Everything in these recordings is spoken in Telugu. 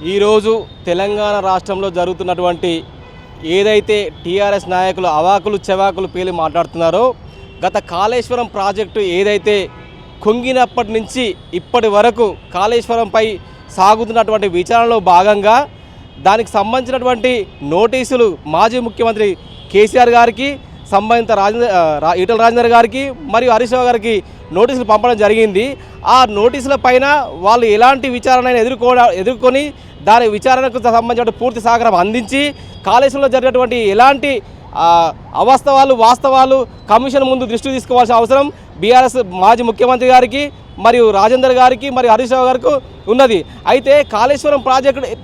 ఈరోజు తెలంగాణ రాష్ట్రంలో జరుగుతున్నటువంటి ఏదైతే టీఆర్ఎస్ నాయకులు అవాకులు చెవాకులు పేలి మాట్లాడుతున్నారో, గత కాళేశ్వరం ప్రాజెక్టు ఏదైతే కుంగినప్పటి నుంచి ఇప్పటి వరకు కాళేశ్వరంపై సాగుతున్నటువంటి విచారణలో భాగంగా దానికి సంబంధించినటువంటి నోటీసులు మాజీ ముఖ్యమంత్రి కేసీఆర్ గారికి, సంబంధిత ఈటల రాజేందర్ గారికి మరియు హరీష్ రావు గారికి నోటీసులు పంపడం జరిగింది. ఆ నోటీసుల పైన వాళ్ళు ఎలాంటి విచారణ ఎదుర్కొని దాని విచారణకు సంబంధించిన పూర్తి సహకారం అందించి కాళేశ్వరంలో జరిగినటువంటి ఎలాంటి వాస్తవాలు కమిషన్ ముందు దృష్టి తీసుకోవాల్సిన అవసరం బీఆర్ఎస్ మాజీ ముఖ్యమంత్రి గారికి మరియు రాజేందర్ గారికి మరియు హరీష్ రావు గారికి ఉన్నది. అయితే కాళేశ్వరం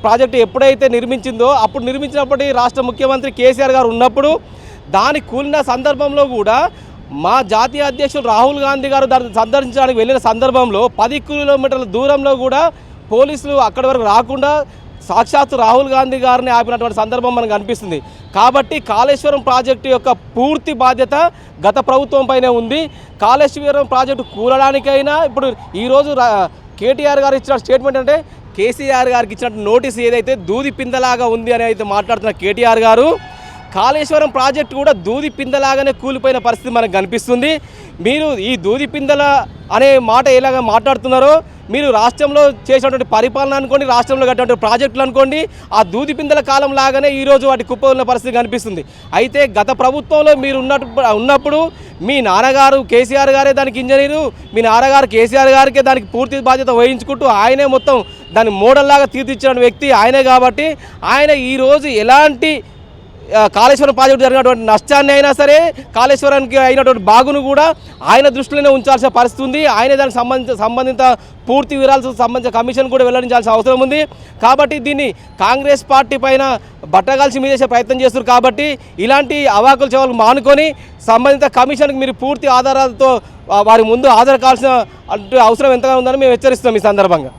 ప్రాజెక్టు ఎప్పుడైతే నిర్మించిందో అప్పుడు నిర్మించినప్పటి రాష్ట్ర ముఖ్యమంత్రి కేసీఆర్ గారు ఉన్నప్పుడు దాని కూలిన సందర్భంలో కూడా మా జాతీయ అధ్యక్షుడు రాహుల్ గాంధీ గారు దాన్ని సందర్శించడానికి వెళ్ళిన సందర్భంలో 10 కిలోమీటర్ల దూరంలో కూడా పోలీసులు అక్కడి వరకు రాకుండా సాక్షాత్తు రాహుల్ గాంధీ గారిని ఆపినటువంటి సందర్భం మనకు అనిపిస్తుంది. కాబట్టి కాళేశ్వరం ప్రాజెక్టు యొక్క పూర్తి బాధ్యత గత ప్రభుత్వం పైనే ఉంది. కాళేశ్వరం ప్రాజెక్టు కూలడానికైనా ఇప్పుడు ఈరోజు కేటీఆర్ గారు ఇచ్చిన స్టేట్మెంట్ అంటే కేసీఆర్ గారికి ఇచ్చినట్టు నోటీస్ ఏదైతే దూది పిందలాగా ఉంది అని అయితే మాట్లాడుతున్న కేటీఆర్ గారు, కాళేశ్వరం ప్రాజెక్టు కూడా దూది పిందలాగానే కూలిపోయిన పరిస్థితి మనకు కనిపిస్తుంది. మీరు ఈ దూది పిందల అనే మాట ఎలాగ మాట్లాడుతున్నారో, మీరు రాష్ట్రంలో చేసినటువంటి పరిపాలన అనుకోండి, రాష్ట్రంలో కట్టినటువంటి ప్రాజెక్టులు అనుకోండి, ఆ దూది పిందల కాలం లాగానే ఈరోజు వాటి కుప్ప పరిస్థితి కనిపిస్తుంది. అయితే గత ప్రభుత్వంలో మీరు ఉన్నప్పుడు మీ నాన్నగారు కేసీఆర్ గారే దానికి ఇంజనీరు, మీ నాన్నగారు కేసీఆర్ గారికే దానికి పూర్తి బాధ్యత వహించుకుంటూ ఆయనే మొత్తం దాన్ని మోడల్లాగా తీర్చిచ్చిన వ్యక్తి ఆయనే. కాబట్టి ఆయన ఈరోజు ఎలాంటి కాళేశ్వరం ప్రాజెక్టు జరిగినటువంటి నష్టాన్ని అయినా సరే, కాళేశ్వరానికి అయినటువంటి బాగును కూడా ఆయన దృష్టిలోనే ఉంచాల్సిన పరిస్థితి ఉంది. ఆయనే దానికి సంబంధిత పూర్తి వివరాలకు సంబంధించిన కమిషన్ కూడా వెల్లడించాల్సిన అవసరం ఉంది. కాబట్టి దీన్ని కాంగ్రెస్ పార్టీ పైన బట్టగాల్చి మీదేసే ప్రయత్నం చేస్తారు. కాబట్టి ఇలాంటి అవాకులు చెవాలు మానుకొని సంబంధిత కమిషన్కి మీరు పూర్తి ఆధారాలతో వారి ముందు హాజరు కావాల్సిన అవసరం ఎంతగా ఉందని మేము హెచ్చరిస్తున్నాం ఈ సందర్భంగా.